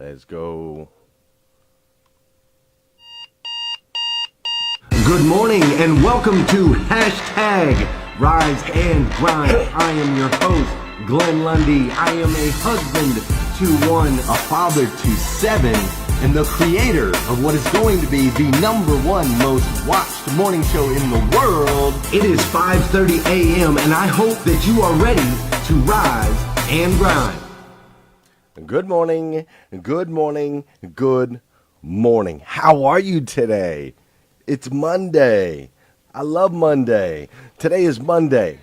Let's go. Good morning and welcome to hashtag Rise and Grind. I am your host, Glenn Lundy. I am a husband to one, a father to seven, and the creator of what is going to be the #1 most watched morning show in the world. It is 5:30 a.m. and I hope that you are ready to rise and grind. Good morning, good morning, good morning. How are you today? It's Monday. I love Monday. Today is Monday,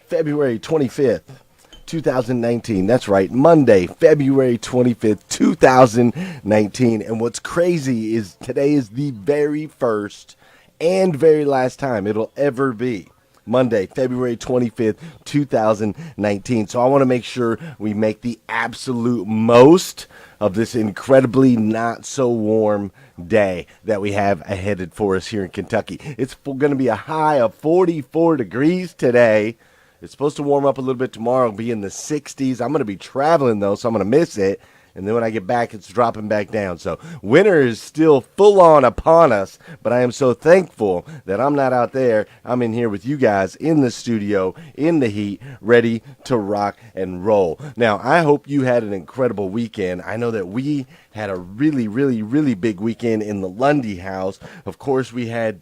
February 25th, 2019. That's right, Monday, February 25th, 2019. And what's crazy is today is the very first and very last time it'll ever be Monday, February 25th, 2019. So I want to make sure we make the absolute most of this incredibly not so warm day that we have ahead for us here in Kentucky. It's going to be a high of 44 degrees today. It's supposed to warm up a little bit tomorrow, be in the 60s. I'm going to be traveling, though, so I'm going to miss it. And then when I get back, it's dropping back down. So winter is still full on upon us, but I am so thankful that I'm not out there. I'm in here with you guys in the studio, in the heat, ready to rock and roll. Now, I hope you had an incredible weekend. I know that we had a really big weekend in the Lundy house. Of course, we had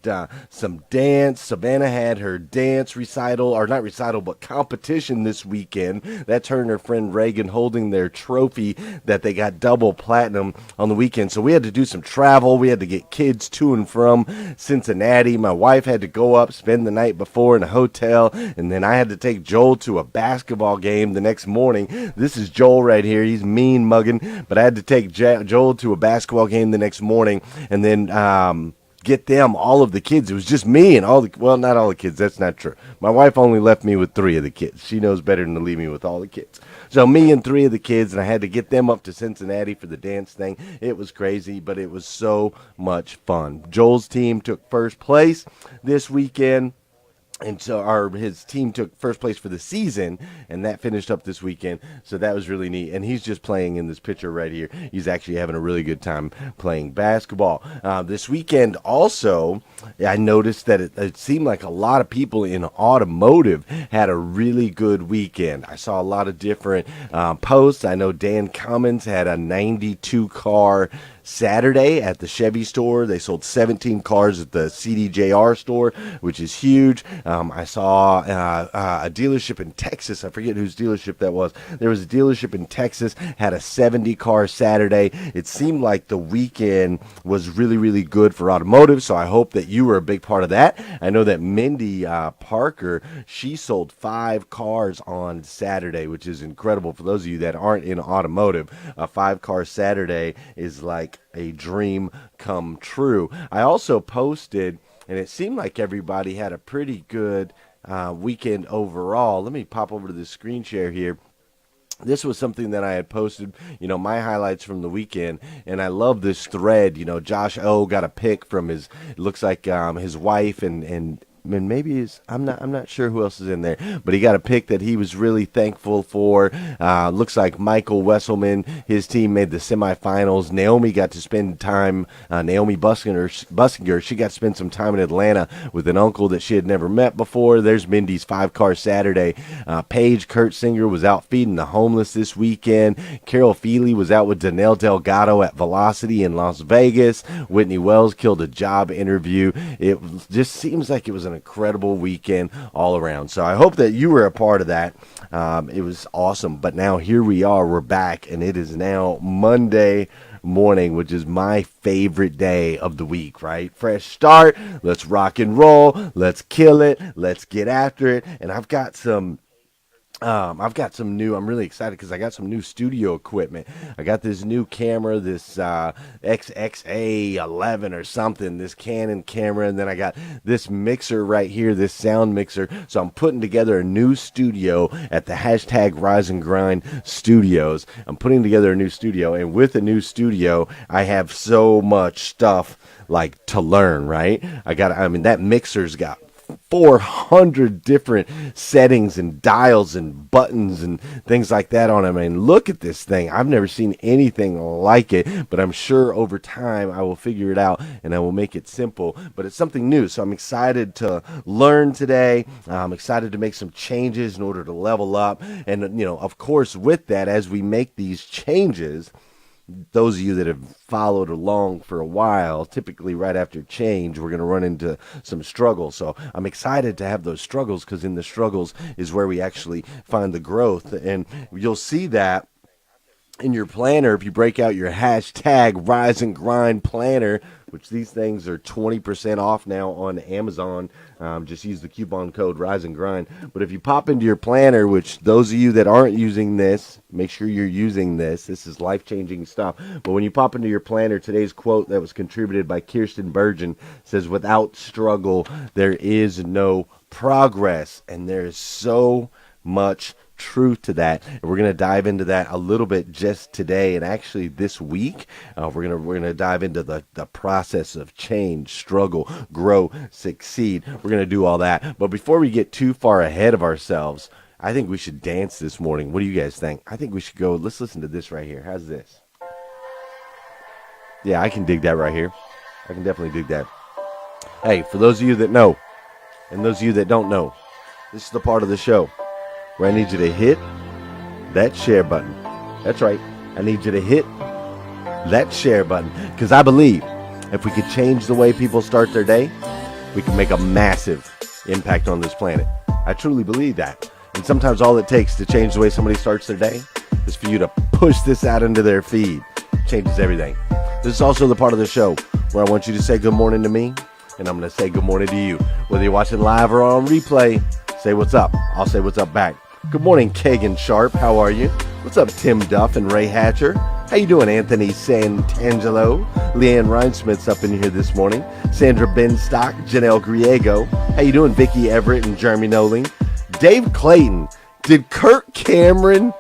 some dance. Savannah had her dance recital, or not recital, but competition this weekend. That's her and her friend Reagan holding their trophy that they got double platinum on the weekend. So we had to do some travel. We had to get kids to and from Cincinnati. My wife had to go up, spend the night before in a hotel, and then I had to take Joel to a basketball game the next morning. This is Joel right here. He's mean mugging, but I had to take Joel to a basketball game the next morning, and then get them, all of the kids. It was just me and well, not all the kids. That's not true. My wife only left me with 3 of the kids. She knows better than to leave me with all the kids. So me and 3 of the kids, and I had to get them up to Cincinnati for the dance thing. It was crazy, but it was so much fun. Joel's team took first place this weekend. And so his team took first place for the season, and that finished up this weekend. So that was really neat. And he's just playing in this picture right here. He's actually having a really good time playing basketball. This weekend also, I noticed that it seemed like a lot of people in automotive had a really good weekend. I saw a lot of different posts. I know Dan Cummins had a 92 car Saturday at the Chevy store. They sold 17 cars at the CDJR store, which is huge. I saw a dealership in Texas. I forget whose dealership that was. There was a dealership in Texas, had a 70 car Saturday. It seemed like the weekend was really good for automotive, so I hope that you were a big part of that. I know that Mindy Parker, she sold 5 cars on Saturday, which is incredible. For those of you that aren't in automotive, a 5-car Saturday is like a dream come true. I also posted, and it seemed like everybody had a pretty good weekend overall. Let me pop over to the screen share here. This was something that I had posted, my highlights from the weekend, and I love this thread. Josh O got a pic from it looks like his wife and maybe I'm not sure who else is in there, but he got a pick that he was really thankful for. Looks like Michael Wesselman, his team made the semifinals. Naomi got to spend time, Naomi Bussinger, she got to spend some time in Atlanta with an uncle that she had never met before. There's Mindy's 5-car Saturday. Paige Kurtzinger was out feeding the homeless this weekend. Carol Feely was out with Danelle Delgado at Velocity in Las Vegas. Whitney Wells killed a job interview. It just seems like it was an incredible weekend all around. So I hope that you were a part of that. It was awesome. But now here we are. We're back, and it is now Monday morning, which is my favorite day of the week, right? Fresh start. Let's rock and roll. Let's kill it. Let's get after it. And I've got some new, I'm really excited because I got some new studio equipment. I got this new camera, this XXA11 or something, this Canon camera, and then I got this mixer right here, this sound mixer. So I'm putting together a new studio at the hashtag Rise and Grind Studios. I'm putting together a new studio, and with a new studio, I have so much stuff like to learn, right? That mixer's got 400 different settings and dials and buttons and things like that on it. I mean, look at this thing. I've never seen anything like it, but I'm sure over time I will figure it out and I will make it simple. But it's something new, so I'm excited to learn today. I'm excited to make some changes in order to level up. And, of course, with that, as we make these changes, those of you that have followed along for a while, typically right after change, we're going to run into some struggles. So I'm excited to have those struggles, because in the struggles is where we actually find the growth. And you'll see that in your planner if you break out your hashtag Rise and Grind planner, which these things are 20% off now on Amazon. Just use the coupon code Rise and Grind. But if you pop into your planner, which those of you that aren't using this, make sure you're using this. This is life-changing stuff. But when you pop into your planner, today's quote that was contributed by Kirsten Burgeon says, "Without struggle, there is no progress." And there is so much truth to that, and we're going to dive into that a little bit just today, and actually this week we're going to dive into the process of change, struggle, grow, succeed. We're going to do all that, but before we get too far ahead of ourselves, I think we should dance this morning. What do you guys think? I think we should go. Let's listen to this right here. How's this? Yeah, I can dig that right here. I can definitely dig that. Hey, for those of you that know and those of you that don't know, this is the part of the show where I need you to hit that share button. That's right. I need you to hit that share button, because I believe if we could change the way people start their day, we can make a massive impact on this planet. I truly believe that. And sometimes all it takes to change the way somebody starts their day is for you to push this out into their feed. It changes everything. This is also the part of the show where I want you to say good morning to me, and I'm going to say good morning to you. Whether you're watching live or on replay, say what's up. I'll say what's up back. Good morning, Kagan Sharp. How are you? What's up, Tim Duff and Ray Hatcher? How you doing, Anthony Santangelo? Leanne Reinsmith's up in here this morning. Sandra Benstock, Janelle Griego. How you doing, Vicky Everett and Jeremy Noling? Dave Clayton. Did Kirk Cameron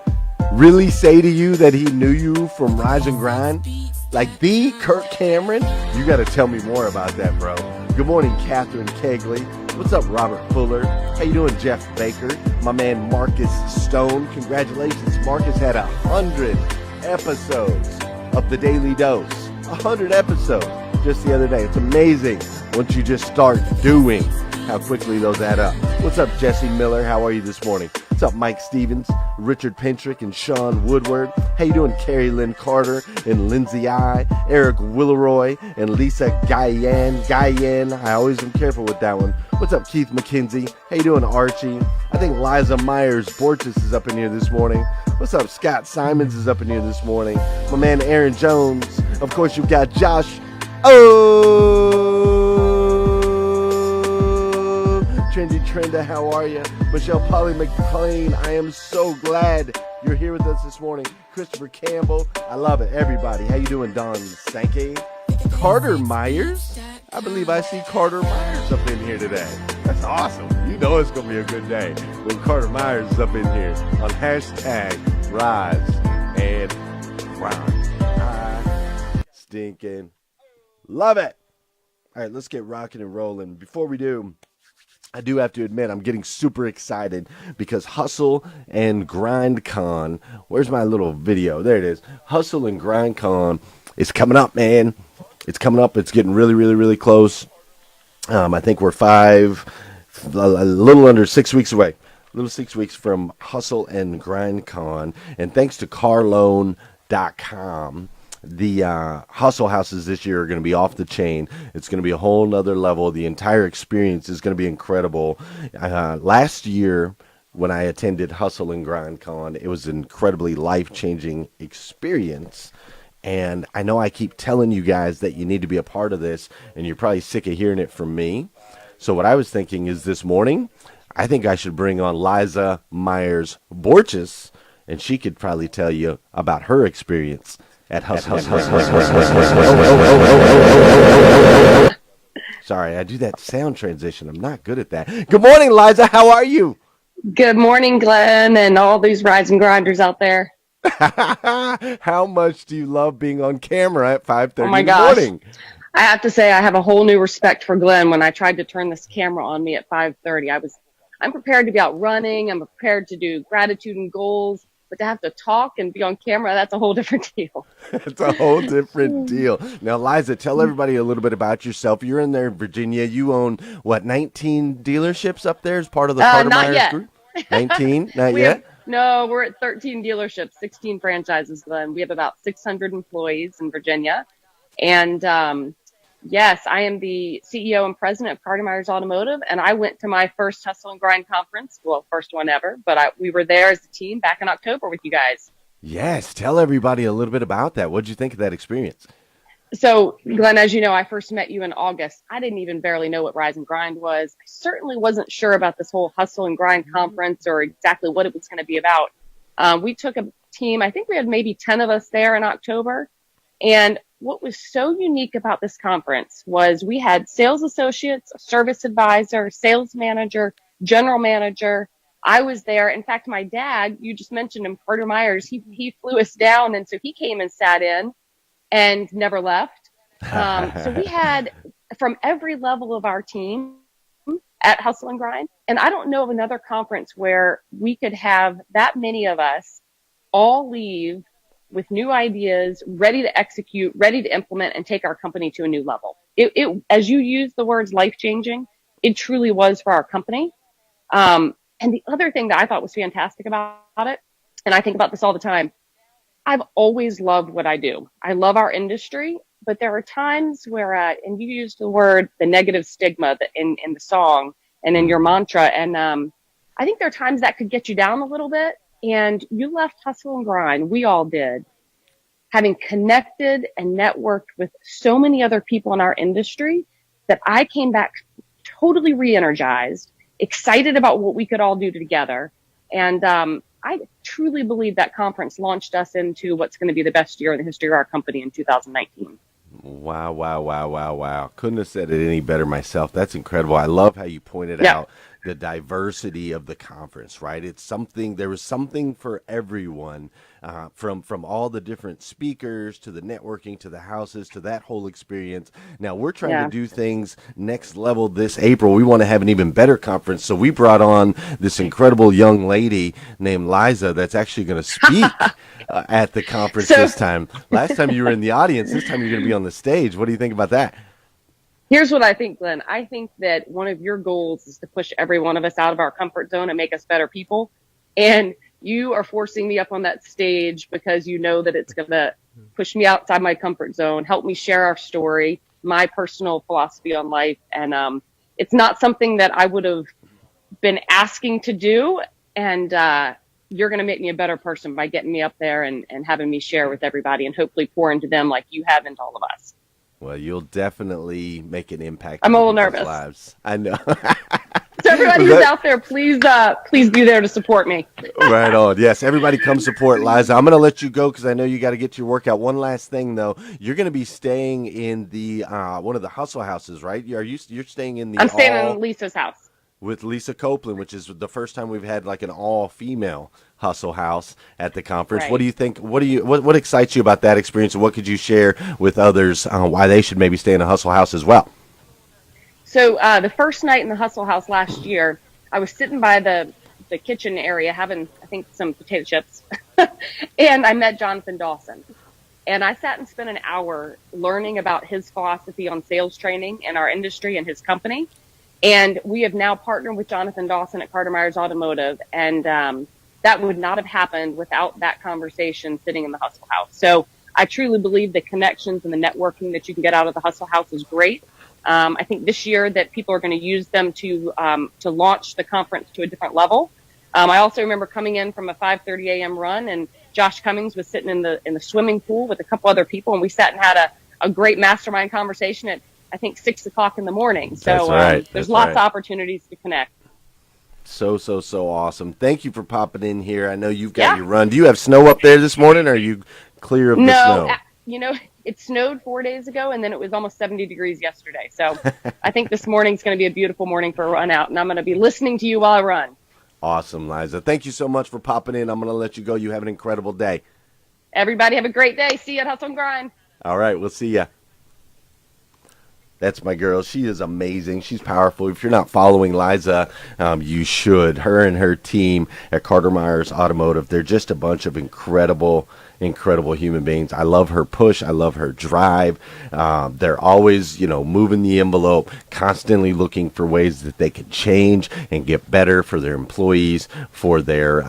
really say to you that he knew you from Rise and Grind? Like the Kirk Cameron? You got to tell me more about that, bro. Good morning, Catherine Kegley. What's up, Robert Fuller? How you doing, Jeff Baker? My man, Marcus Stone. Congratulations. Marcus had 100 episodes of The Daily Dose. 100 episodes just the other day. It's amazing once you just start doing how quickly those add up. What's up, Jesse Miller? How are you this morning? What's up, Mike Stevens, Richard Pentrick, and Sean Woodward? How you doing, Carrie Lynn Carter and Lindsay I, Eric Willeroy, and Lisa Guyan. I always am careful with that one. What's up, Keith McKenzie? How you doing, Archie? I think Liza Myers Borges is up in here this morning. What's up, Scott Simons is up in here this morning. My man, Aaron Jones. Of course, you've got Josh. Trendy Trenda, how are you? Michelle Polly McLean, I am so glad you're here with us this morning. Christopher Campbell, I love it. Everybody, how you doing, Don Sankey? Carter Myers? I believe I see Carter Myers up in here today. That's awesome. You know it's going to be a good day when Carter Myers is up in here on hashtag Rise and Grind. I stinking love it. All right, let's get rocking and rolling. Before we do, I do have to admit I'm getting super excited because Hustle and Grind Con, where's my little video? There it is. Hustle and Grind Con is coming up, man. It's coming up. It's getting really, really, really close. I think we're a little under 6 weeks away. A little 6 weeks from Hustle and Grind Con. And thanks to carloan.com, the hustle houses this year are going to be off the chain. It's going to be a whole nother level. The entire experience is going to be incredible. Last year, when I attended Hustle and Grind Con, it was an incredibly life-changing experience. And I know I keep telling you guys that you need to be a part of this, and you're probably sick of hearing it from me. So what I was thinking is this morning, I think I should bring on Liza Myers Borges, and she could probably tell you about her experience at Hustle. Sorry, I do that sound transition. I'm not good at that. Good morning, Liza. How are you? Good morning, Glenn, and all these Rise and Grinders out there. How much do you love being on camera at 5:30 Oh my in the gosh. morning? I have to say I have a whole new respect for Glenn. When I tried to turn this camera on me at 5:30, I'm prepared to be out running. I'm prepared to do gratitude and goals, but to have to talk and be on camera, that's a whole different deal. It's a whole different deal. Now, Liza, tell everybody a little bit about yourself. You're in there in Virginia. You own, what, 19 dealerships up there as part of the Carter Not Myers yet. Group? 19? Not We yet? have, no, we're at 13 dealerships, 16 franchises, Glenn. We have about 600 employees in Virginia. And yes, I am the CEO and president of Carter Myers Automotive. And I went to my first Hustle and Grind conference, well, first one ever, but we were there as a team back in October with you guys. Yes. Tell everybody a little bit about that. What did you think of that experience? So, Glenn, as you know, I first met you in August. I didn't even barely know what Rise and Grind was. I certainly wasn't sure about this whole Hustle and Grind conference or exactly what it was going to be about. We took a team, I think we had maybe 10 of us there in October. And what was so unique about this conference was we had sales associates, a service advisor, sales manager, general manager. I was there. In fact, my dad, you just mentioned him, Carter Myers, he flew us down. And so he came and sat in and never left. So we had from every level of our team at Hustle and Grind. And I don't know of another conference where we could have that many of us all leave with new ideas, ready to execute, ready to implement, and take our company to a new level. It as you use the words life-changing, it truly was for our company. And the other thing that I thought was fantastic about it, and I think about this all the time, I've always loved what I do. I love our industry, but there are times where, and you used the word, the negative stigma in the song and in your mantra. And I think there are times that could get you down a little bit. And you left Hustle and Grind. We all did. Having connected and networked with so many other people in our industry that I came back totally re-energized, excited about what we could all do together. And I truly believe that conference launched us into what's going to be the best year in the history of our company in 2019. Wow, wow, wow, wow, wow. Couldn't have said it any better myself. That's incredible. I love how you pointed out the diversity of the conference, right? It's something, there was something for everyone, from all the different speakers to the networking to the houses to that whole experience. Now we're trying to do things next level this April. We want to have an even better conference. So we brought on this incredible young lady named Liza that's actually going to speak at the conference this time. Last time you were in the audience, this time you're going to be on the stage. What do you think about that? Here's what I think, Glenn. I think that one of your goals is to push every one of us out of our comfort zone and make us better people. And you are forcing me up on that stage because you know that it's going to push me outside my comfort zone, help me share our story, my personal philosophy on life. And it's not something that I would have been asking to do. And you're going to make me a better person by getting me up there and having me share with everybody and hopefully pour into them like you have into all of us. Well, you'll definitely make an impact. I'm a little nervous. Lives. I know. So everybody who's out there, please be there to support me. Right on. Yes, everybody come support Liza. I'm going to let you go because I know you got to get to your workout. One last thing, though. You're going to be staying in the one of the hustle houses, right? You're staying in the I'm staying in Lisa's house. With Lisa Copeland, which is the first time we've had like an all-female hustle house at the conference. Right. What do you think? What excites you about that experience, and what could you share with others why they should maybe stay in a hustle house as well? So the first night in the hustle house last year, I was sitting by the kitchen area having, I think, some potato chips, and I met Jonathan Dawson. And I sat and spent an hour learning about his philosophy on sales training in our industry and his company. And we have now partnered with Jonathan Dawson at Carter Myers Automotive. And that would not have happened without that conversation sitting in the Hustle House. So I truly believe the connections and the networking that you can get out of the Hustle House is great. I think this year that people are going to use them to launch the conference to a different level. I also remember coming in from a 5:30 a.m. run, and Josh Cummings was sitting in the swimming pool with a couple other people, and we sat and had a great mastermind conversation at, I think, 6 o'clock in the morning. So there's lots of opportunities to connect. So awesome. Thank you for popping in here. I know you've got your run. Do you have snow up there this morning, or are you clear of the snow? No, it snowed 4 days ago, and then it was almost 70 degrees yesterday. So I think this morning's going to be a beautiful morning for a run out, and I'm going to be listening to you while I run. Awesome, Liza. Thank you so much for popping in. I'm going to let you go. You have an incredible day. Everybody have a great day. See you at Hustle and Grind. All right, we'll see ya. That's my girl. She is amazing. She's powerful. If you're not following Liza, you should. Her and her team at Carter Myers Automotive, they're just a bunch of incredible human beings. I love her push. I love her drive. They're always, moving the envelope, constantly looking for ways that they can change and get better for their employees, for their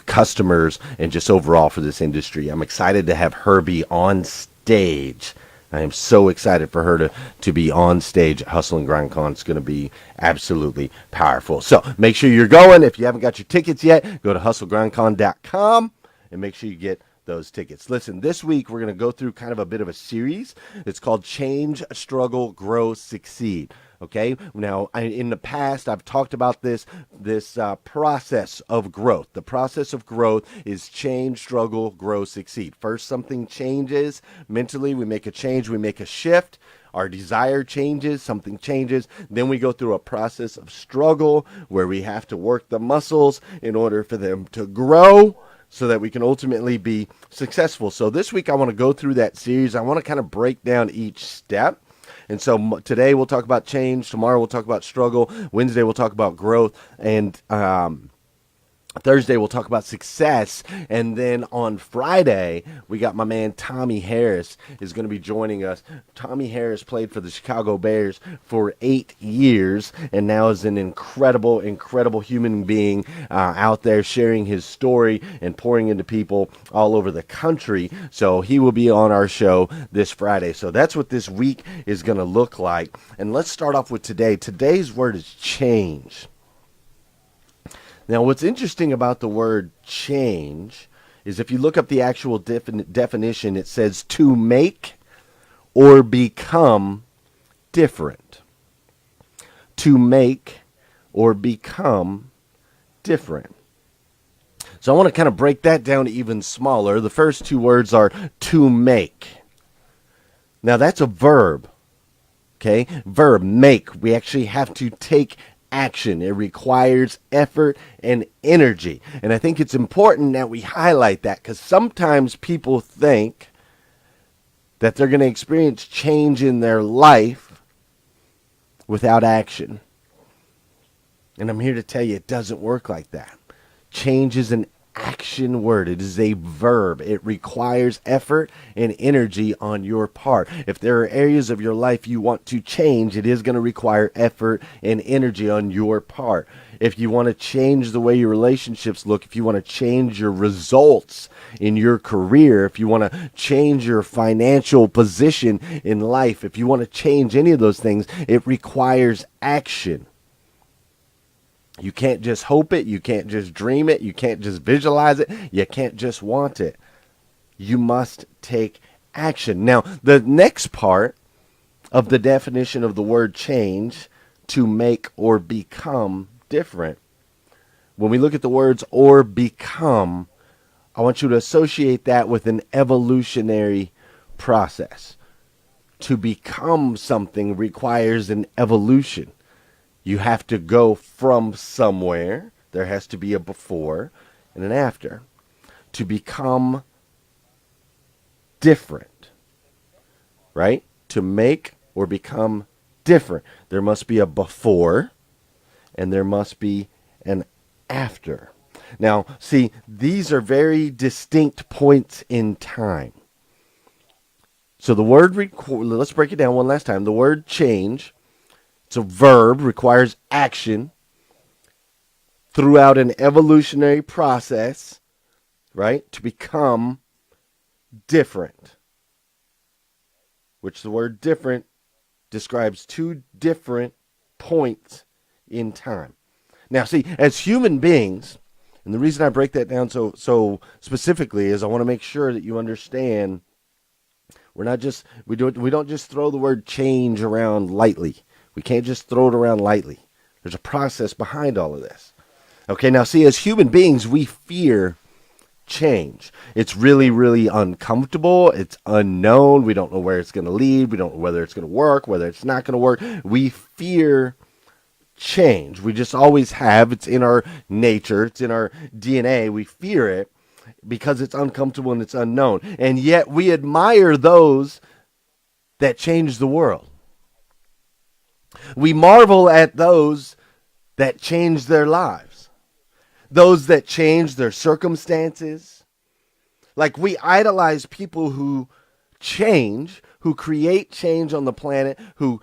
customers, and just overall for this industry. I'm excited to have her be on stage. I am so excited for her to be on stage at Hustle and Grind Con. It's going to be absolutely powerful. So make sure you're going. If you haven't got your tickets yet, go to hustlegrindcon.com and make sure you get those tickets. Listen, this week we're going to go through kind of a bit of a series. It's called Change, Struggle, Grow, Succeed. Okay. Now, in the past, I've talked about this process of growth. The process of growth is change, struggle, grow, succeed. First, something changes mentally. We make a change. We make a shift. Our desire changes. Something changes. Then we go through a process of struggle where we have to work the muscles in order for them to grow, so that we can ultimately be successful. So this week I want to go through that series. I want to kind of break down each step. And so today we'll talk about change. Tomorrow we'll talk about struggle. Wednesday we'll talk about growth. And Thursday we'll talk about success. And then on Friday we got my man Tommy Harris is going to be joining us. Tommy Harris played for the Chicago Bears for 8 years and now is an incredible human being out there sharing his story and pouring into people all over the country. So he will be on our show this Friday. So that's what this week is going to look like. And let's start off with today. Today's word is change. Now, what's interesting about the word change is if you look up the actual definition, it says to make or become different. To make or become different. So I want to kind of break that down even smaller. The first two words are to make. Now, that's a verb. Okay? Verb, make. We actually have to take action. It requires effort and energy. And I think it's important that we highlight that because sometimes people think that they're going to experience change in their life without action. And I'm here to tell you it doesn't work like that. Change is an action word. It is a verb. It requires effort and energy on your part. If there are areas of your life you want to change, it is going to require effort and energy on your part. If you want to change the way your relationships look, if you want to change your results in your career, if you want to change your financial position in life, if you want to change any of those things, it requires action. You can't just hope it. You can't just dream it. You can't just visualize it. You can't just want it. You must take action. Now, the next part of the definition of the word change, to make or become different. When we look at the words or become, I want you to associate that with an evolutionary process. To become something requires an evolution. You have to go from somewhere. There has to be a before and an after. To become different, right? To make or become different. There must be a before and there must be an after. Now, see, these are very distinct points in time. So the word, let's break it down one last time. The word change, it's a verb, requires action throughout an evolutionary process, right? To become different. Which the word different describes two different points in time. Now, see, as human beings, and the reason I break that down so specifically is I want to make sure that you understand we don't just throw the word change around lightly. We can't just throw it around lightly. There's a process behind all of this. Okay, now see, as human beings, we fear change. It's really, really uncomfortable. It's unknown. We don't know where it's going to lead. We don't know whether it's going to work, whether it's not going to work. We fear change. We just always have. It's in our nature. It's in our DNA. We fear it because it's uncomfortable and it's unknown. And yet we admire those that change the world. We marvel at those that change their lives, those that change their circumstances. Like, we idolize people who change, who create change on the planet, who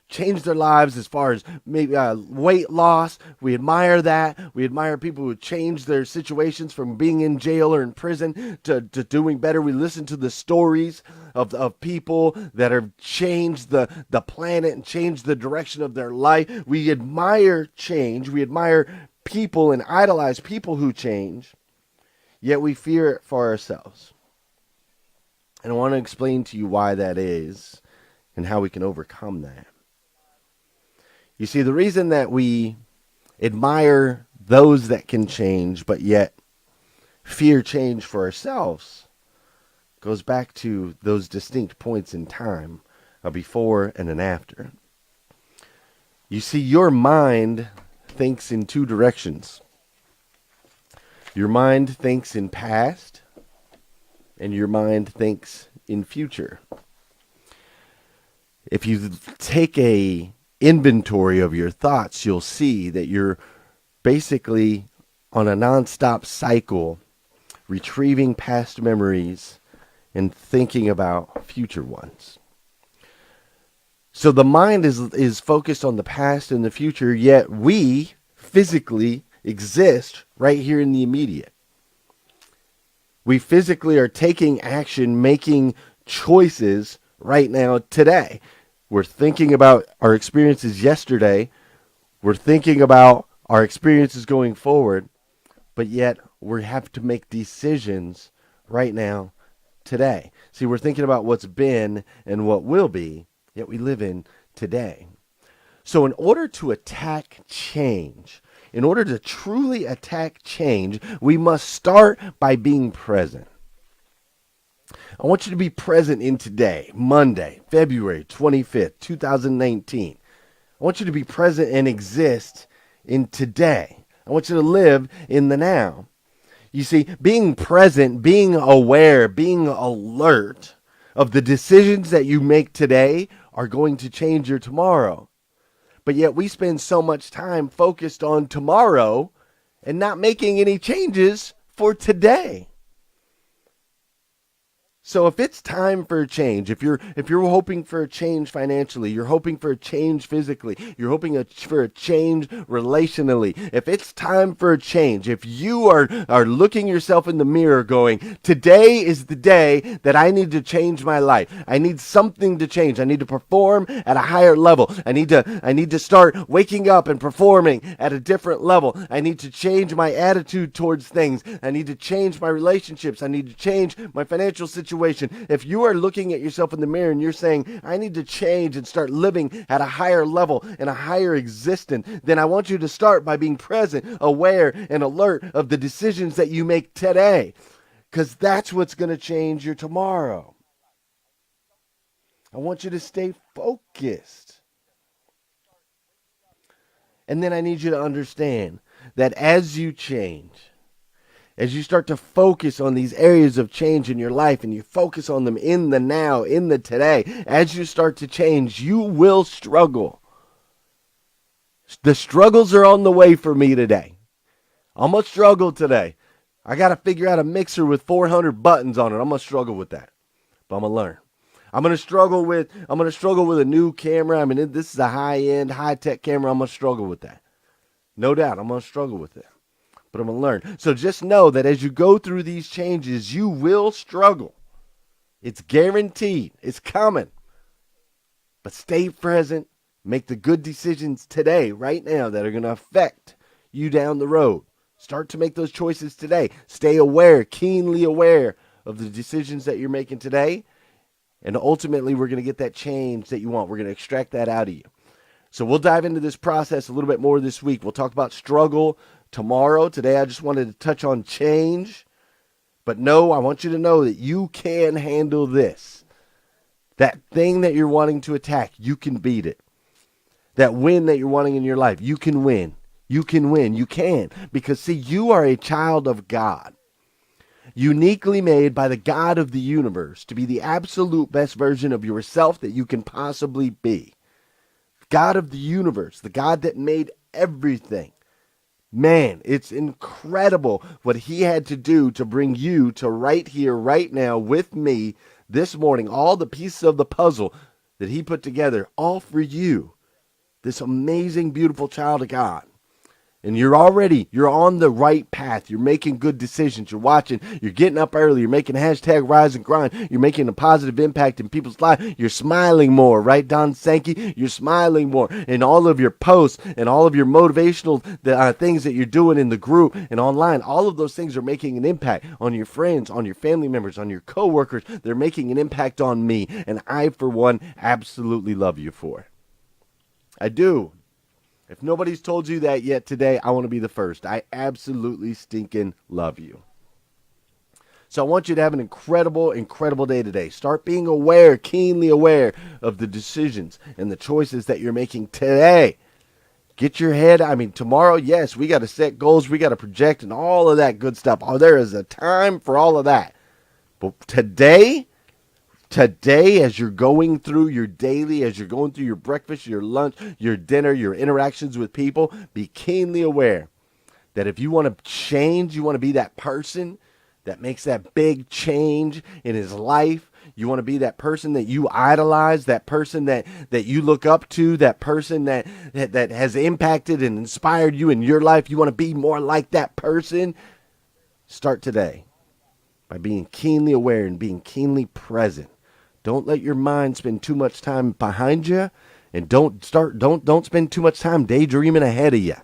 change their lives as far as maybe weight loss. We admire that. We admire people who change their situations from being in jail or in prison to doing better. We listen to the stories of people that have changed the planet and changed the direction of their life. We admire change. We admire people and idolize people who change, yet we fear it for ourselves. And I want to explain to you why that is and how we can overcome that. You see, the reason that we admire those that can change, but yet fear change for ourselves, goes back to those distinct points in time, a before and an after. You see, your mind thinks in two directions. Your mind thinks in past, and your mind thinks in future. If you take a inventory of your thoughts, you'll see that you're basically on a nonstop cycle, retrieving past memories and thinking about future ones. So the mind is focused on the past and the future, yet we physically exist right here in the immediate. We physically are taking action, making choices right now, today. We're thinking about our experiences yesterday. We're thinking about our experiences going forward. But yet we have to make decisions right now, today. See, we're thinking about what's been and what will be, yet we live in today. So in order to attack change, in order to truly attack change, we must start by being present. I want you to be present in today, Monday, February 25th, 2019. I want you to be present and exist in today. I want you to live in the now. You see, being present, being aware, being alert of the decisions that you make today are going to change your tomorrow. But yet we spend so much time focused on tomorrow and not making any changes for today. So if it's time for a change, if you're hoping for a change financially, you're hoping for a change physically, you're hoping for a change relationally, if it's time for a change, if you are looking yourself in the mirror going, today is the day that I need to change my life. I need something to change. I need to perform at a higher level. I need to start waking up and performing at a different level. I need to change my attitude towards things. I need to change my relationships. I need to change my financial situation. If you are looking at yourself in the mirror and you're saying, I need to change and start living at a higher level and a higher existence, then I want you to start by being present, aware, and alert of the decisions that you make today, because that's what's going to change your tomorrow. I want you to stay focused. And then I need you to understand that as you change, as you start to focus on these areas of change in your life and you focus on them in the now, in the today, as you start to change, you will struggle. The struggles are on the way for me today. I'm going to struggle today. I got to figure out a mixer with 400 buttons on it. I'm going to struggle with that, but I'm going to learn. I'm going to struggle with a new camera. I mean, this is a high-end, high-tech camera. I'm going to struggle with that. No doubt, I'm going to struggle with it. But I'm going to learn. So just know that as you go through these changes, you will struggle. It's guaranteed. It's coming. But stay present. Make the good decisions today, right now, that are going to affect you down the road. Start to make those choices today. Stay aware, keenly aware of the decisions that you're making today. And ultimately, we're going to get that change that you want. We're going to extract that out of you. So we'll dive into this process a little bit more this week. We'll talk about struggle tomorrow. Today, I just wanted to touch on change. But no, I want you to know that you can handle this. That thing that you're wanting to attack, you can beat it. That win that you're wanting in your life, you can win. You can win. You can. Because, see, you are a child of God. Uniquely made by the God of the universe to be the absolute best version of yourself that you can possibly be. God of the universe, the God that made everything. Man, it's incredible what he had to do to bring you to right here, right now with me this morning. All the pieces of the puzzle that he put together, all for you. This amazing, beautiful child of God. And you're on the right path. You're making good decisions. You're watching. You're getting up early. You're making hashtag rise and grind. You're making a positive impact in people's lives. You're smiling more, right, Don Sankey? You're smiling more in all of your posts and all of your motivational things that you're doing in the group and online. All of those things are making an impact on your friends, on your family members, on your coworkers. They're making an impact on me. And I, for one, absolutely love you for it. I do. If nobody's told you that yet today, I want to be the first. I absolutely stinking love you. So I want you to have an incredible, incredible day today. Start being aware, keenly aware of the decisions and the choices that you're making today. Get your head, tomorrow, yes, we got to set goals, we got to project and all of that good stuff. Oh, there is a time for all of that. But today, as you're going through your daily, as you're going through your breakfast, your lunch, your dinner, your interactions with people, be keenly aware that if you want to change, you want to be that person that makes that big change in his life. You want to be that person that you idolize, that person that you look up to, that person that has impacted and inspired you in your life. You want to be more like that person. Start today by being keenly aware and being keenly present. Don't let your mind spend too much time behind you, and don't spend too much time daydreaming ahead of you.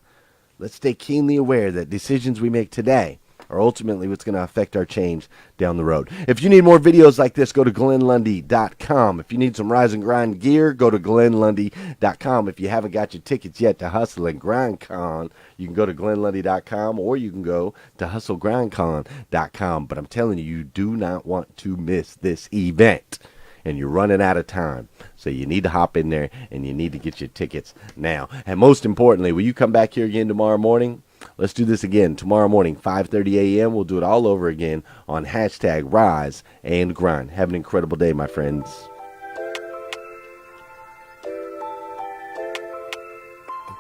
Let's stay keenly aware that decisions we make today are ultimately what's going to affect our change down the road. If you need more videos like this, go to GlennLundy.com. If you need some Rise and Grind gear, go to GlennLundy.com. If you haven't got your tickets yet to Hustle and Grind Con, you can go to GlennLundy.com, or you can go to HustleGrindCon.com. But I'm telling you, you do not want to miss this event. And you're running out of time. So you need to hop in there and you need to get your tickets now. And most importantly, will you come back here again tomorrow morning? Let's do this again tomorrow morning, 5:30 a.m. We'll do it all over again on hashtag Rise and Grind. Have an incredible day, my friends.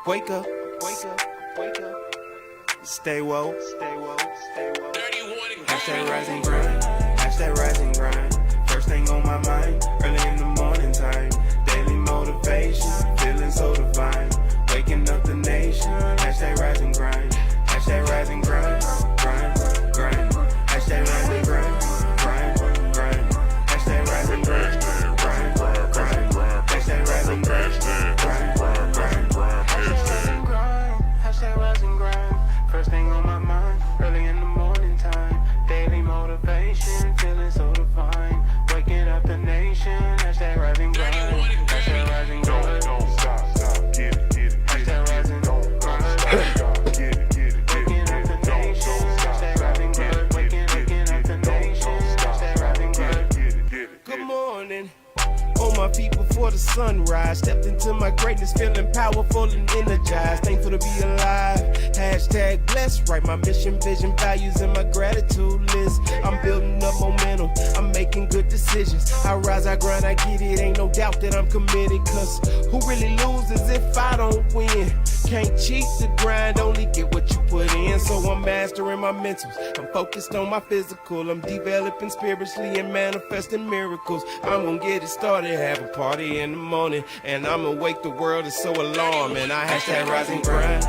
Wake up, wake up, wake up. Stay woke, stay woke, stay woke. Hashtag Rise and Grind, hashtag Rise and Grind. First thing on my mind, early in the morning time. Daily motivation, feeling so divine. Waking up the nation, hashtag Rise and Grind. Hashtag Rise and Grind, grind, grind. Hashtag Rise and Grind, grind, grind. Hashtag Rise and Grind, grind, grind. Hashtag Rise and Grind, grind, grind. Hashtag Rise and Grind. First thing on my mind, early in the morning time. Daily motivation, feeling so divine. Waking up the nation, hashtag Rise and Grind. Hashtag Rise and Grind. Don't stop, stop, get it, get it. Hashtag Rise and Grind. Get it, get it, waking up the nation, hashtag Rise and Grind. Waking up the nation, hashtag Rise and Grind. Good morning. On my feet before the sunrise, stepped into my greatness, feeling powerful and energized. Thankful to be alive. Hashtag blessed. Write my mission, vision, values, and my gratitude list. I'm building up momentum. I'm making good decisions. I rise, I grind, I get it. Ain't no doubt that I'm committed. Cause who really loses if I don't win? Can't cheat the grind, only get what you put in. So I'm mastering my mentals. I'm focused on my physical. I'm developing spiritually and manifesting miracles. I'm gonna get it started, have a party in the morning, and I'ma wake the world. It's so alarming. I hashtag Rise and Grind.